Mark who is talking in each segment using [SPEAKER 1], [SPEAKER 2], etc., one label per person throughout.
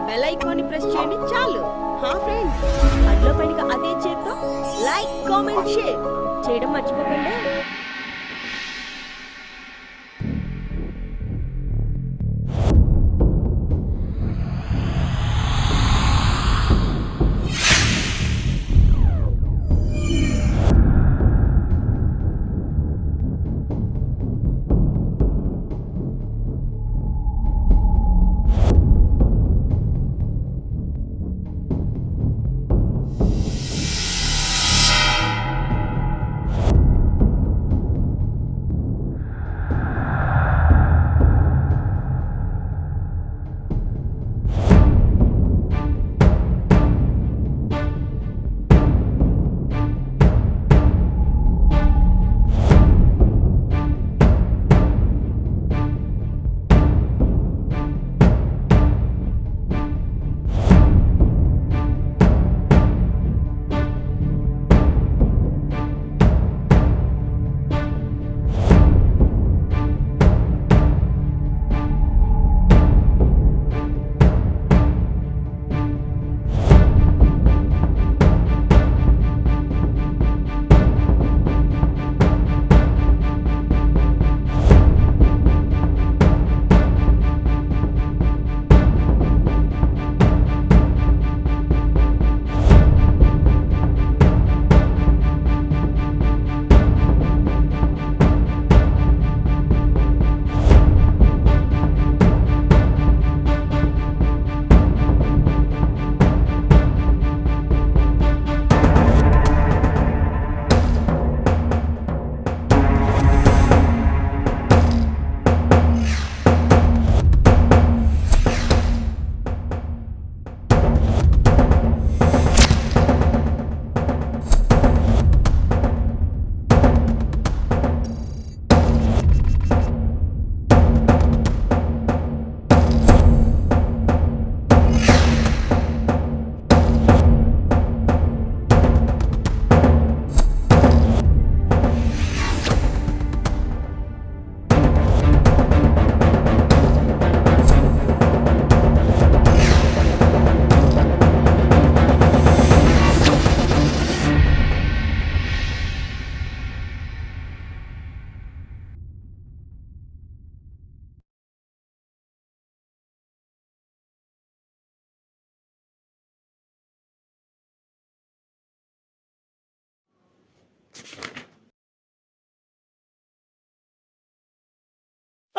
[SPEAKER 1] Bell ఐకాన్ని press చేయండి చాలు. ఫ్రెండ్స్, అందులో పైన అదే చేత్తో లైక్ కామెంట్ షేర్ చేయడం మర్చిపోకండి.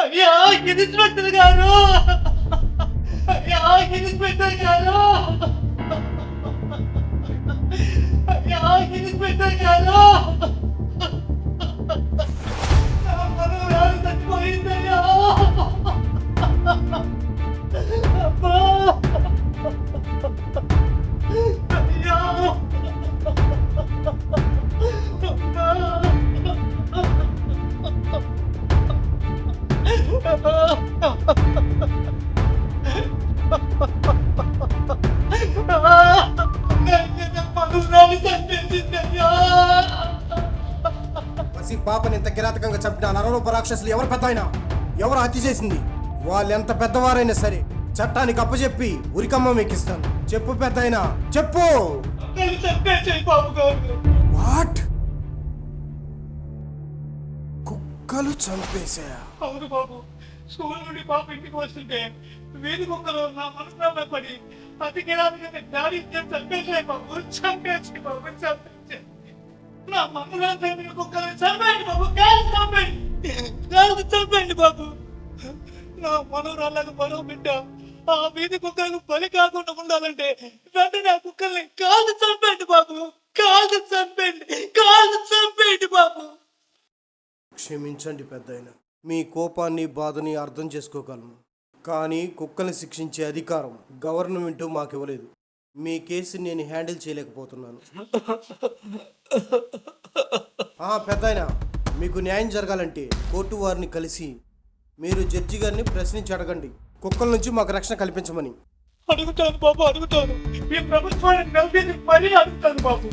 [SPEAKER 2] అయ్యా ఇన్స్పెక్టర్ గారు, అయ్యా ఇన్స్పెక్టర్ గారు, అయ్యా ఇన్స్పెక్టర్ గారు, మనవరాలు చచ్చిపోయిందయ్యా. అబ్బా అయ్యా
[SPEAKER 3] పసి పాపని ఇంత కిరాతకంగా చంపిన నరరూప రాక్షసులు ఎవరు పెద్ద అయినా, ఎవరు హత్య చేసింది? వాళ్ళు ఎంత పెద్దవారైనా సరే చట్టానికి అప్పచెప్పి ఉరికమ్మం ఎక్కిస్తాను. చెప్పు పెద్ద అయినా, చెప్పు. వాట్? కుక్కలు చంపేశా?
[SPEAKER 2] అవును బాబు. స్కూల్ నుండి పాప ఇంటికి వస్తుంటే వీధి కుక్కలు నా మనసులో పడి అతి కిరాతకంగా దాడి చంపేసాయి బాబు. చంపేసి బాబు, చంపేసి నా మనసులో కుక్కలు చంపండి బాబు. చంపండి బాబు. నా మనవరాళ్ళకు మరో బిడ్డ ఆ వీధి కుక్కలకు బలి కాకుండా ఉండాలంటే వెంటనే ఆ కుక్కల్ని కాదు చంపండి బాబు. చంపండి బాబు.
[SPEAKER 3] క్షమించండి పెద్దయినా, మీ కోపాన్ని బాధని అర్థం చేసుకోగలను. కానీ కుక్కల్ని శిక్షించే అధికారం గవర్నమెంట్ మాకు ఇవ్వలేదు. మీ కేసుని నేను హ్యాండిల్ చేయలేకపోతున్నాను. పెద్దయినా, మీకు న్యాయం జరగాలంటే కోర్టు వారిని కలిసి మీరు జడ్జి గారిని ప్రశ్నించి అడగండి, కుక్కల నుంచి మాకు రక్షణ కల్పించమని.
[SPEAKER 2] అడుగుతాను బాబు, అడుగుతాను. ఈ ప్రభుత్వాన్ని నవ్వేది మరీ అడుగుతాను బాబు.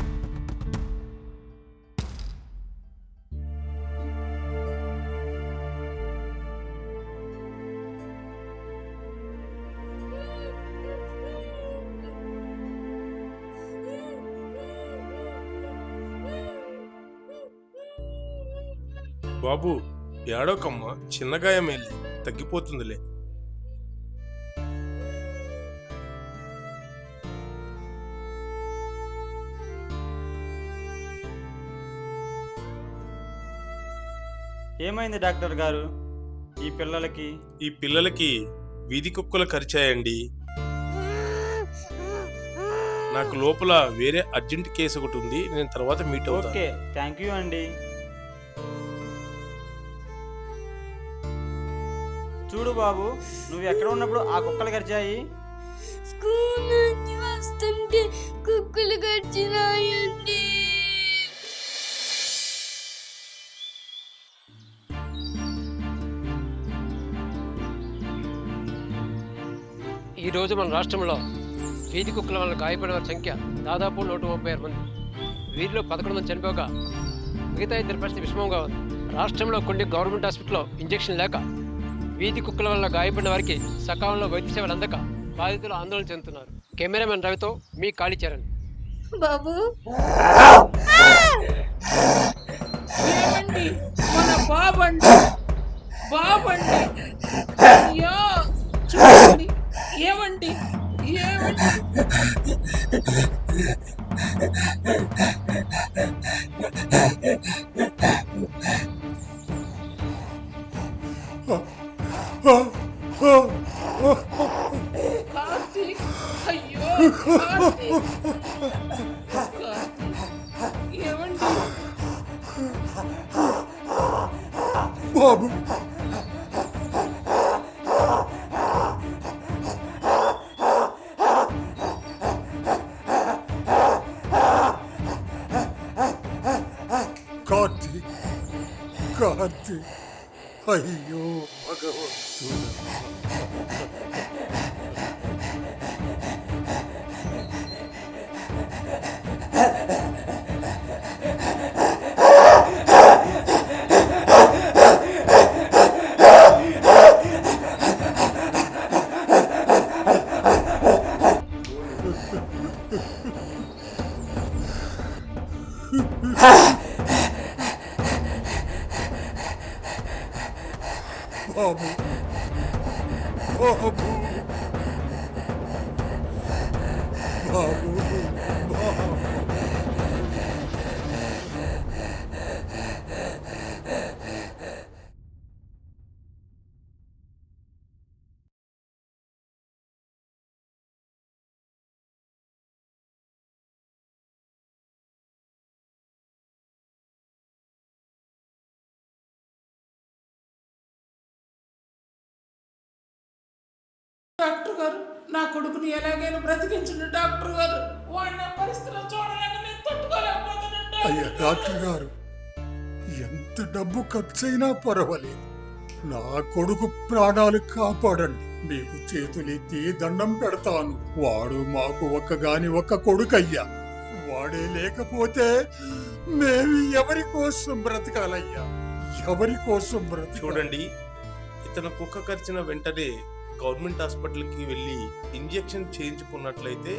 [SPEAKER 4] బాబు ఏడోకమ్మ, చిన్న గాయమేలే, తగ్గిపోతుందిలే.
[SPEAKER 5] ఏమైంది డాక్టర్ గారు? ఈ పిల్లలకి
[SPEAKER 4] వీధి కుక్కలు కరిచాయండి. నాకు లోపల వేరే అర్జెంట్ కేసు ఒకటి ఉంది, నేను తర్వాత మీట్ అవుతాను.
[SPEAKER 5] ఓకే, థ్యాంక్ యూ అండి. చూడు బాబు, నువ్వు ఎక్కడ ఉన్నప్పుడు ఆ కుక్కలు కరిచాయి.
[SPEAKER 6] స్కూల్ నుంచి వస్తుంటే కుక్కలు కరిచినాయండి.
[SPEAKER 7] ఈరోజు మన రాష్ట్రంలో వీధి కుక్కల వల్ల గాయపడిన వారి సంఖ్య దాదాపు 136 మంది. వీరిలో 11 మంది చనిపోగా మిగతా 2 పరిస్థితి విషమంగా ఉంది. రాష్ట్రంలో కొన్ని గవర్నమెంట్ హాస్పిటల్లో ఇంజెక్షన్ లేక వీధి కుక్కల వల్ల గాయపడిన వారికి సకాలంలో వైద్య సేవలు అందక బాధితులు ఆందోళన చెందుతున్నారు. కెమెరామెన్ రవితో మీ కాళీచరణ్.
[SPEAKER 6] బాబు
[SPEAKER 8] ఏమండి, మన బాబండి అయ్యో చూడండి. ఏమండి కార్తీక్, అయ్యో కార్తీక్, ఏమండి
[SPEAKER 3] బాబు కార్తీక్, అయ్యో భగవంతుడా. బాబు బాబు బాబు బాబు
[SPEAKER 8] డాక్టర్ గారు, నా కొడుకుని ఎలాగైనా బ్రతికించండి డాక్టర్ గారు. వాడిన పరిస్థితిలో చూడలేక నేను తట్టుకోలేకపోతున్నాను.
[SPEAKER 9] అయ్యా డాక్టర్ గారు, ఎంత డబ్బు ఖర్చైనా పర్వాలేదు, నా కొడుకు ప్రాణాలు కాపాడండి. మీకు చేతులెత్తి దండం పెడతాను. వాడు మాకు ఒక్క కొడుకయ్యా. వాడే లేకపోతే మేము ఎవరి కోసం బ్రతకాలయ్యా? ఎవరి కోసం బ్రతకాలి?
[SPEAKER 4] చూడండి, ఇతను కుక్క కరిచిన వెంటనే గవర్నమెంట్ హాస్పిటల్కి వెళ్ళి ఇంజెక్షన్ చేయించుకున్నట్లయితే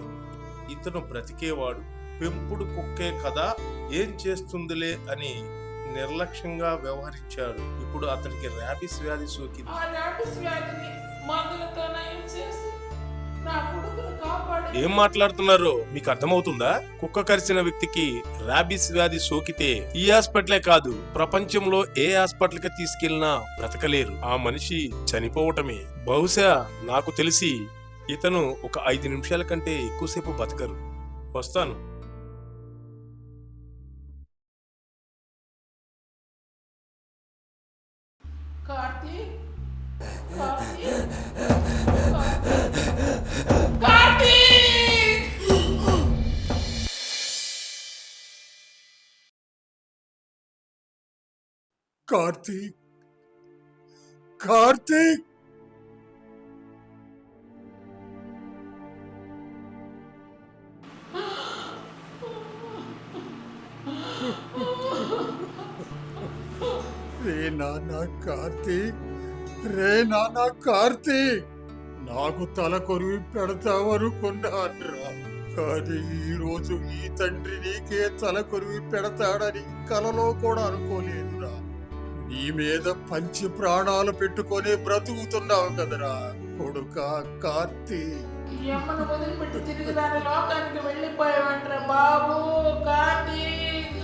[SPEAKER 4] ఇతను బ్రతికేవాడు. పెంపుడు కుక్కే కదా, ఏం చేస్తుందిలే అని నిర్లక్ష్యంగా వ్యవహరించాడు. ఇప్పుడు అతనికి ర్యాబిస్ వ్యాధి సోకింది.
[SPEAKER 8] ఆ ర్యాబిస్ వ్యాధిని మందులతో నయం చేసి నా కొడుకును కాపాడి.
[SPEAKER 4] ఏం మాట్లాడుతున్నారో మీకు అర్థమవుతుందా? కుక్క కరిచిన వ్యక్తికి ర్యాబిస్ వ్యాధి సోకితే ఈ హాస్పిటలే కాదు, ప్రపంచంలో ఏ హాస్పిటల్ కి తీసుకెళ్లినా బ్రతకలేరు. ఆ మనిషి చనిపోవటమే. బహుశా నాకు తెలిసి ఇతను ఒక 5 నిమిషాల కంటే ఎక్కువసేపు బతకరు. వస్తాను.
[SPEAKER 8] కార్తీక్, కార్తీక్, కార్తీక్!
[SPEAKER 9] కార్తీక్, కార్తీక్, రే నాన్న కార్తీక్, రే నాన్న కార్తీక్, నాకు తల కొరివి పెడతావనుకున్నాడ్రా. కానీ ఈరోజు ఈ తండ్రి నీకే తల కొరివి పెడతాడని కలలో కూడా అనుకోలేదురా. నీ మీద పంచి ప్రాణాలు పెట్టుకొని బ్రతుకుతున్నావు కదరా కొడుకా కార్తీ.
[SPEAKER 8] ఈ అమ్మను వదిలిపెట్టి తిరిగి దాని లోకానికి వెళ్ళిపోయావంటరా బాబు కార్తీక్.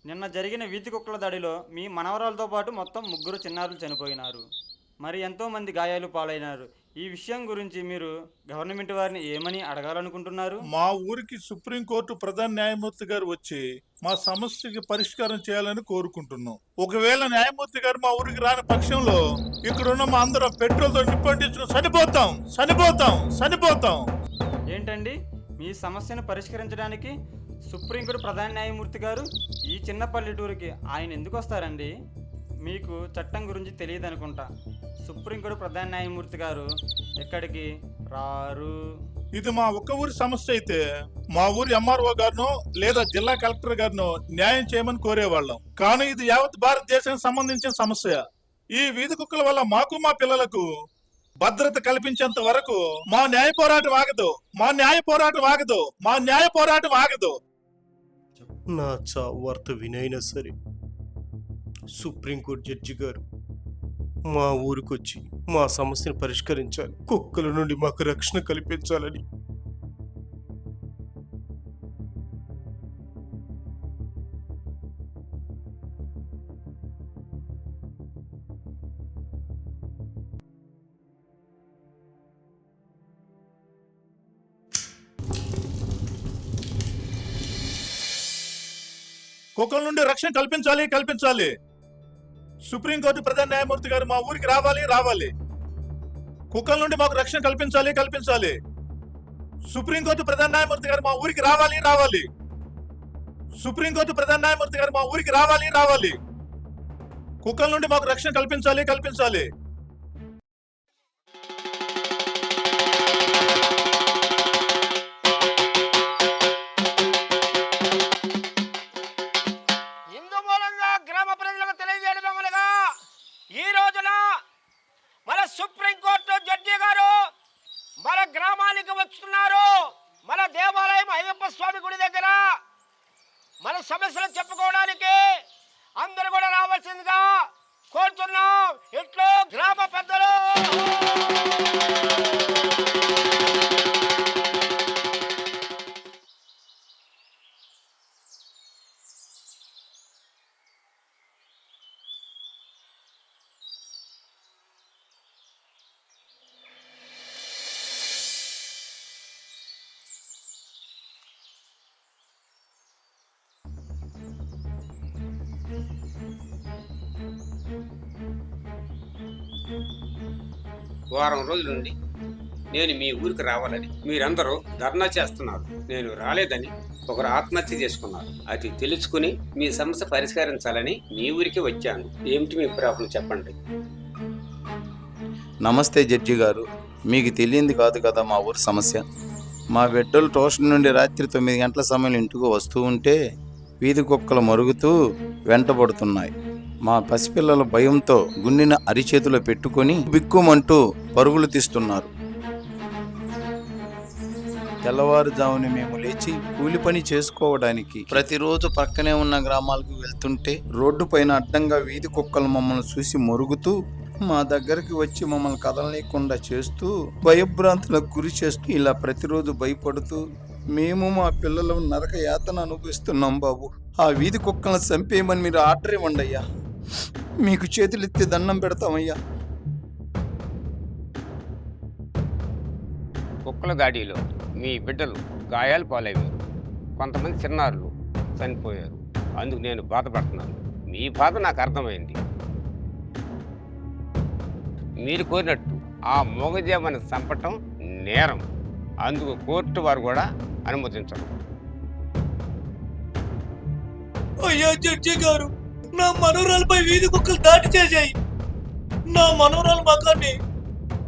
[SPEAKER 5] నిన్న జరిగిన వీధి కుక్కల దాడిలో మీ మనవరాలతో పాటు మొత్తం 3 చిన్నారులు చనిపోయినారు. మరి ఎంతోమంది గాయాలు పాలైనారు. ఈ విషయం గురించి మీరు గవర్నమెంట్ వారిని ఏమని అడగాలనుకుంటున్నారు?
[SPEAKER 9] మా ఊరికి సుప్రీంకోర్టు ప్రధాన న్యాయమూర్తి గారు వచ్చి మా సమస్యకి పరిష్కారం చేయాలని కోరుకుంటున్నాం. ఒకవేళ న్యాయమూర్తి గారు మా ఊరికి రాని పక్షంలో ఇక్కడున్న మా అందరం పెట్రోల్తో నిప్పండించుకుని చనిపోతాం.
[SPEAKER 5] ఏంటండి, మీ సమస్యను పరిష్కరించడానికి సుప్రీంకోర్టు ప్రధాన న్యాయమూర్తి గారు ఈ చిన్న పల్లెటూరికి ఆయన ఎందుకు వస్తారండి? మీకు చట్టం గురించి తెలియదు అనుకుంటా. సుప్రీంకోర్టు ప్రధాన న్యాయమూర్తి గారు ఎక్కడికి రారు.
[SPEAKER 9] ఇది మా ఒక్క ఊరి సమస్య అయితే మా ఊరి ఎంఆర్ఓ గారినో లేదా జిల్లా కలెక్టర్ గారినో న్యాయం చేయమని కోరేవాళ్ళం. కానీ ఇది యావత్ భారతదేశానికి సంబంధించిన సమస్య. ఈ వీధి కుక్కల వల్ల మాకు మా పిల్లలకు భద్రత కల్పించేంత వరకు మా న్యాయ పోరాటం ఆగదు.
[SPEAKER 3] నా చావు వార్త వినైనా సరే సుప్రీంకోర్టు జడ్జి గారు మా ఊరికొచ్చి మా సమస్యను పరిష్కరించాలి, కుక్కల నుండి మాకు రక్షణ కల్పించాలని.
[SPEAKER 9] కుక్కల నుండి రక్షణ కల్పించాలి. సుప్రీంకోర్టు ప్రధాన న్యాయమూర్తి గారు మా ఊరికి రావాలి. కుక్కల నుండి మాకు రక్షణ కల్పించాలి. సుప్రీంకోర్టు ప్రధాన న్యాయమూర్తి గారు మా ఊరికి రావాలి. సుప్రీంకోర్టు ప్రధాన న్యాయమూర్తి గారు మా ఊరికి రావాలి. కుక్కల నుండి మాకు రక్షణ కల్పించాలి.
[SPEAKER 2] ఇందు మూలంగా గ్రామ ప్రజలకు తెలియజేయడమనగా ఈ రోజున మన సుప్రీంకోర్టు జడ్జి గారు మన గ్రామానికి వస్తున్నారు. మన దేవాలయం అయ్యప్ప స్వామి గుడి దగ్గర మన సమస్యలు చెప్పుకోవడానికి అందరూ కూడా రావాల్సిందిగా కోరుతున్నాం. ఇట్లో గ్రామ పెద్దలు.
[SPEAKER 10] వారం రోజుల నుండి నేను మీ ఊరికి రావాలని మీరందరూ ధర్నా చేస్తున్నారు. నేను రాలేదని ఒకరు ఆత్మహత్య చేసుకున్నారు. అది తెలుసుకుని మీ సమస్య పరిష్కరించాలని మీ ఊరికి వచ్చాను. ఏమిటి మీ ప్రాబ్లం చెప్పండి.
[SPEAKER 11] నమస్తే జడ్జి గారు, మీకు తెలియంది కాదు కదా మా ఊరి సమస్య. మా బిడ్డలు ట్యూషన్ నుండి రాత్రి 9 గంటల సమయంలో ఇంటికి వస్తూ ఉంటే వీధి కుక్కలు మరుగుతూ వెంటబడుతున్నాయి. మా పసిపిల్లల భయంతో గుండెని అరిచేతిలో పెట్టుకొని బిక్కుమంటూ పరుగులు తీస్తున్నారు. తెల్లవారుజామున మేము లేచి కూలి పని చేసుకోవడానికి ప్రతిరోజు పక్కనే ఉన్న గ్రామాలకు వెళ్తుంటే రోడ్డు పైన అడ్డంగా వీధి కుక్కలు మమ్మల్ని చూసి మొరుగుతూ మా దగ్గరికి వచ్చి మమ్మల్ని కదలనీయకుండా చేస్తూ భయభ్రాంతులకు గురి చేస్తూ ఇలా ప్రతిరోజు భయపడుతూ మేము మా పిల్లలు నరక యాతన అనుభవిస్తున్నాం బాబు. ఆ వీధి కుక్కలను చంపేయమని మీరు ఆర్డర్ ఇవ్వండి అయ్యా, మీకు చేతులెత్తి దండం పెడతామయ్యా.
[SPEAKER 10] కుక్కల దాడిలో మీ బిడ్డలు గాయాలు పాలయ్యారు. కొంతమంది చిన్నారులు చనిపోయారు. అందుకు నేను బాధపడుతున్నాను. మీ బాధ నాకు అర్థమైంది. మీరు కోరినట్టు ఆ మూగజీవాన్ని చంపటం నేరం. అందుకు కోర్టు వారు కూడా అనుమతించరు.
[SPEAKER 2] అయ్యా జడ్జి గారు, నా మనోరాలపై వీధి కుక్కలు దాడి చేశాయి. నా మనోరాల మకాన్ని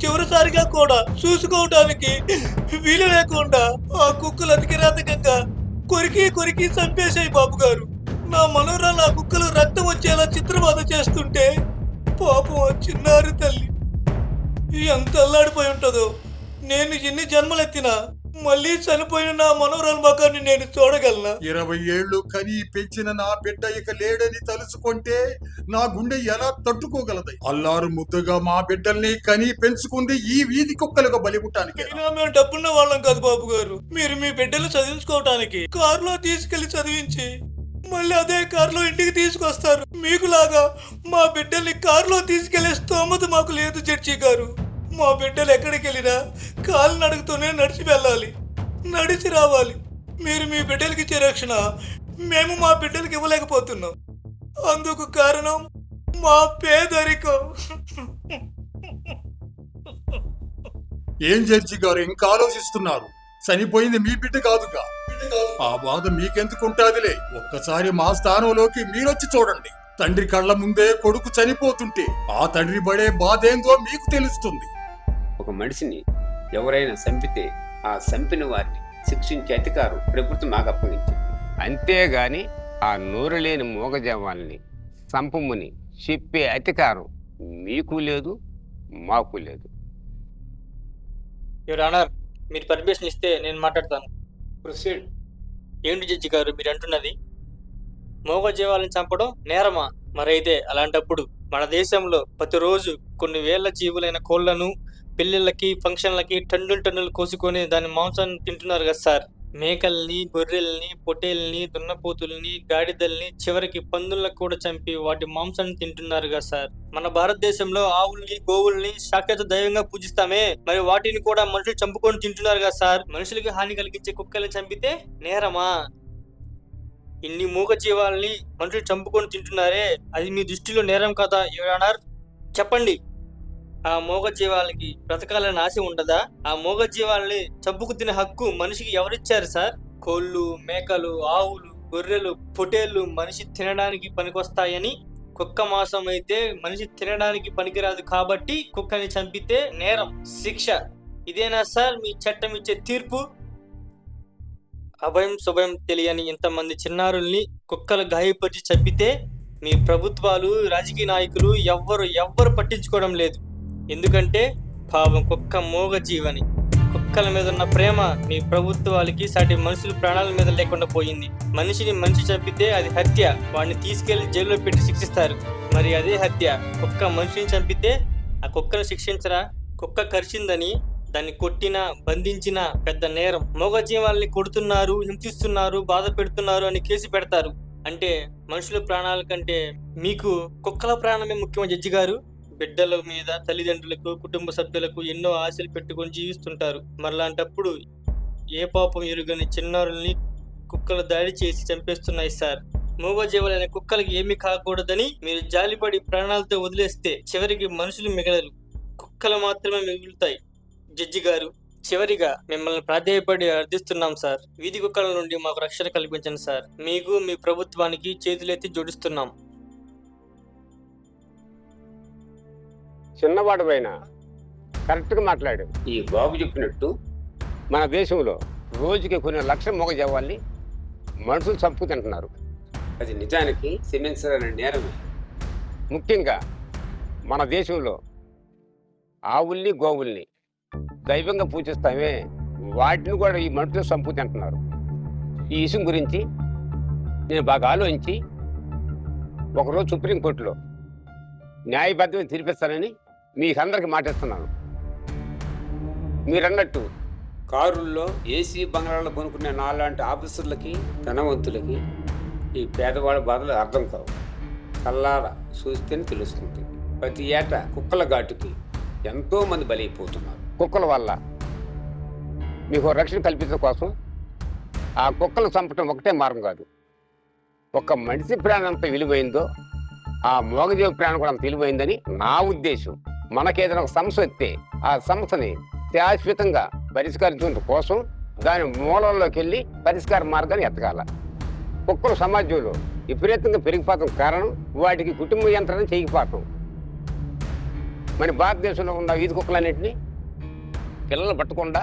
[SPEAKER 2] చివరిసారిగా కూడా చూసుకోవడానికి వీలు లేకుండా ఆ కుక్కలు అతికిరాతకంగా కొరికి చంపేశాయి బాబు గారు. నా మనోరా నా కుక్కలు రక్తం వచ్చేలా చిత్రబాధ చేస్తుంటే పాపం ఆ చిన్నారి తల్లి ఎంత అల్లాడిపోయి ఉంటుందో. నేను ఎన్ని జన్మలెత్తినా మళ్ళీ చనిపోయిన నా మనోరాల ముఖాన్ని నేను చూడగలనా?
[SPEAKER 9] 20 ఏళ్ళు కని పెంచిన నా బిడ్డ ఇక లేడని తలుచుకుంటే నా గుండె ఎలా తట్టుకోగలదు? అల్లారు ముద్దుగా మా బిడ్డల్ని కని పెంచుకుంది ఈ వీధి కుక్కలుగా బలిపుట్టానికి.
[SPEAKER 2] మేము డబ్బున్న వాళ్ళం కాదు బాబు గారు. మీరు మీ బిడ్డలు చదివించుకోవటానికి కారులో తీసుకెళ్లి చదివించి మళ్ళీ అదే కారులో ఇంటికి తీసుకొస్తారు. మీకులాగా మా బిడ్డల్ని కారులో తీసుకెళ్లే స్తోమత మాకు లేదు జడ్జి గారు. మా బిడ్డలు ఎక్కడికి వెళ్ళినా కాలు నడుగుతూనే నడిచి వెళ్ళాలి, నడిచి రావాలి. మీరు మీ బిడ్డలకి ఇచ్చే రక్షణ మేము మా బిడ్డలకి ఇవ్వలేకపోతున్నాం. అందుకు కారణం మా పేదరికం.
[SPEAKER 9] ఏం జడ్జి గారు ఇంకా ఆలోచిస్తున్నారు? చనిపోయింది మీ బిడ్డ కాదుగా. ఆ బాధ మీకెందుకుంటాదిలే. ఒక్కసారి మా స్థానంలోకి మీరొచ్చి చూడండి. తండ్రి కళ్ళ ముందే కొడుకు చనిపోతుంటే ఆ తండ్రి పడే బాధ ఏందో మీకు తెలుస్తుంది.
[SPEAKER 10] ఒక మనిషిని ఎవరైనా చంపితే ఆ చంపిన వారిని శిక్షించే అధికారం ప్రభుత్వం మాకు అప్పగించింది. అంతేగాని ఆ నోరు లేని మూగజావాల్ని చంపముని చెప్పే అధికారం మీకు లేదు, మాకు లేదు.
[SPEAKER 5] యువర్ ఆనర్, మీరు పర్మిషన్ ఇస్తే నేను మాట్లాడతాను.
[SPEAKER 10] ప్రొసీడ్.
[SPEAKER 5] ఏంటి జడ్జి గారు మీరు అంటున్నది? మూగజీవాలను చంపడం నేరమా? మరైతే అలాంటప్పుడు మన దేశంలో ప్రతిరోజు కొన్ని వేల జీవులైన కోళ్లను పెళ్ళిళ్ళకి ఫంక్షన్లకి టన్నులు కోసుకొని దాని మాంసాన్ని తింటున్నారు కదా సార్. మేకల్ని, గొర్రెల్ని, పొట్టేల్ని, దున్నపోతుల్ని, గాడిదల్ని, చివరికి పందులకు కూడా చంపి వాటి మాంసాన్ని తింటున్నారు కదా సార్. మన భారతదేశంలో ఆవుల్ని, గోవుల్ని సాక్షాత్ దైవంగా పూజిస్తామే, మరి వాటిని కూడా మనుషులు చంపుకొని తింటున్నారు కదా సార్. మనుషులకి హాని కలిగించే కుక్కల్ని చంపితే నేరమా? ఇన్ని మూగ జీవాల్ని మనుషులు చంపుకొని తింటున్నారే, అది మీ దృష్టిలో నేరం కదా యువర్ ఆనర్? చెప్పండి. ఆ మూగ జీవాలకి బ్రతకాలని ఆశ ఉండదా? ఆ మూగ జీవాలని చంపుకు తినే హక్కు మనిషికి ఎవరిచ్చారు సార్? కోళ్ళు, మేకలు, ఆవులు, గొర్రెలు, పొటేళ్లు మనిషి తినడానికి పనికొస్తాయని, కుక్క మాంసం అయితే మనిషి తినడానికి పనికిరాదు కాబట్టి కుక్కని చంపితే నేరం, శిక్ష. ఇదేనా సార్ మీ చట్టం ఇచ్చే తీర్పు? అభయం శుభయం తెలియని ఇంతమంది చిన్నారుల్ని కుక్కలు గాయపరిచి చంపితే మీ ప్రభుత్వాలు, రాజకీయ నాయకులు ఎవ్వరు పట్టించుకోవడం లేదు. ఎందుకంటే పాపం కుక్క మూగ జీవని. కుక్కల మీద ఉన్న ప్రేమ మీ ప్రభుత్వాలకి సాటి మనుషుల ప్రాణాల మీద లేకుండా పోయింది. మనిషిని మనిషి చంపితే అది హత్య, వాడిని తీసుకెళ్లి జైల్లో పెట్టి శిక్షిస్తారు. మరి అదే హత్య కుక్క మనిషిని చంపితే ఆ కుక్కను శిక్షించరా? కుక్క కరిచిందని దాన్ని కొట్టినా బంధించినా పెద్ద నేరం. మూగ జీవాల్ని కొడుతున్నారు, హింసిస్తున్నారు, బాధ పెడుతున్నారు అని కేసు పెడతారు. అంటే మనుషుల ప్రాణాల కంటే మీకు కుక్కల ప్రాణమే ముఖ్యమా జడ్జి గారు? బిడ్డల మీద తల్లిదండ్రులకు, కుటుంబ సభ్యులకు ఎన్నో ఆశలు పెట్టుకొని జీవిస్తుంటారు. మరలాంటప్పుడు ఏ పాపం ఎరుగని చిన్నారుల్ని కుక్కలు దాడి చేసి చంపేస్తున్నాయి సార్. మూగజీవులైన కుక్కలకి ఏమీ కాకూడదని మీరు జాలిపడి ప్రాణాలతో వదిలేస్తే చివరికి మనుషులు మిగలరు, కుక్కలు మాత్రమే మిగులుతాయి. జడ్జి గారు, చివరిగా మిమ్మల్ని ప్రాధేయపడి అర్థిస్తున్నాం సార్. వీధి కుక్కల నుండి మాకు రక్షణ కల్పించండి సార్. మీకు, మీ ప్రభుత్వానికి చేతులెత్తి జోడిస్తున్నాం.
[SPEAKER 10] చిన్నవాడు పైన కరెక్ట్గా మాట్లాడు. ఈ బాబు చెప్పినట్టు మన దేశంలో రోజుకి కొన్ని లక్షల మూగజీవాల్ని మనుషులు చంపు తింటున్నారు. అది నిజానికి క్షమించాలనే నేరమే. ముఖ్యంగా మన దేశంలో ఆవుల్ని, గోవుల్ని దైవంగా పూజిస్తామే, వాటిని కూడా ఈ మనుషులు చంపు తింటున్నారు. ఈ విషయం గురించి నేను బాగా ఆలోచించి ఒకరోజు సుప్రీంకోర్టులో న్యాయబద్ధంగా తీర్పిస్తానని మీకు అందరికి మాటిస్తున్నాను. మీరన్నట్టు కారుల్లో ఏసీ బంగాళాలు కొనుక్కునే నాలాంటి ఆఫీసర్లకి, ధనవంతులకి ఈ పేదవాళ్ళ బాధలు అర్థం కావు. కల్లారా చూస్తేనే తెలుస్తుంది. ప్రతి ఏటా కుక్కల ఘాటుకి ఎంతోమంది బలైపోతున్నారు. కుక్కల వల్ల మీకు రక్షణ కల్పించడం కోసం ఆ కుక్కలు చంపటం ఒకటే మార్గం కాదు. ఒక మనిషి ప్రాణం అంత విలువైందో ఆ మోగజీవి ప్రాణం కూడా అంత విలువైందని నా ఉద్దేశం. మనకేదైనా ఒక సమస్య వస్తే ఆ సమస్యని శాశ్వతంగా పరిష్కరించడం కోసం దాని మూలంలోకి వెళ్ళి పరిష్కార మార్గాన్ని ఎత్తగాల. కుక్కలు సమాజంలో విపరీతంగా పెరిగిపోవడం కారణం వాటికి కుటుంబ యంత్రణ చేయకపోవటం. మన భారతదేశంలో ఉన్న వీధి కుక్కలన్నింటినీ పిల్లలు పట్టకుండా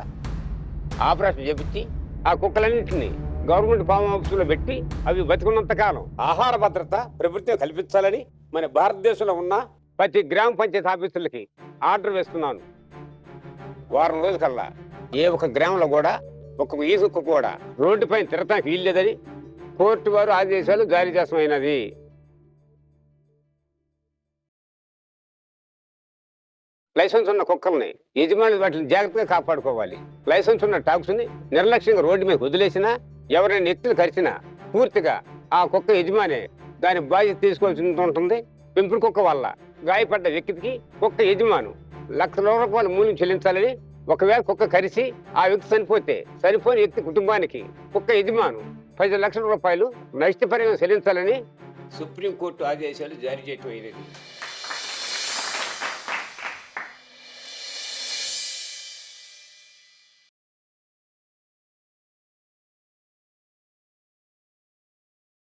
[SPEAKER 10] ఆపరేషన్ చేపించి ఆ కుక్కలన్నింటినీ గవర్నమెంట్ ఫామ్ హౌస్లో పెట్టి అవి బతికున్నంత కాలం ఆహార భద్రత ప్రభుత్వం కల్పించాలని మన భారతదేశంలో ఉన్న ప్రతి గ్రామ పంచాయతీ ఆఫీసులకి ఆర్డర్ వేస్తున్నాను. వారం రోజులకల్లా ఏ ఒక్క గ్రామంలో కూడా ఒక ఈసుకు కూడా రోడ్డుపైన తిరగటానికి వీల్లేదని కోర్టు వారు ఆదేశాలు జారీ చేస్తామైనది. లైసెన్స్ ఉన్న కుక్కల్ని యజమాని వాటిని జాగ్రత్తగా కాపాడుకోవాలి. లైసెన్స్ ఉన్న డాగ్స్ని నిర్లక్ష్యంగా రోడ్డు మీద వదిలేసినా, ఎవరైనా ఎత్తులు కరిచినా పూర్తిగా ఆ కుక్క యజమానే దాని బాధ్యత తీసుకోవాల్సి ఉంటుంది. పెంపుడు కుక్క వల్ల గాయపడ్డ వ్యక్తికి కుక్క యజమాను ₹1,00,000 మూల్యం చెల్లించాలని, ఒకవేళ కుక్క కరిచి ఆ వ్యక్తి చనిపోతే చనిపోయిన వ్యక్తి కుటుంబానికి కుక్క యజమాను ₹10 లక్షల నష్టపరిహారం చెల్లించాలని సుప్రీంకోర్టు ఆదేశాలు జారీ చేయటం అయినది.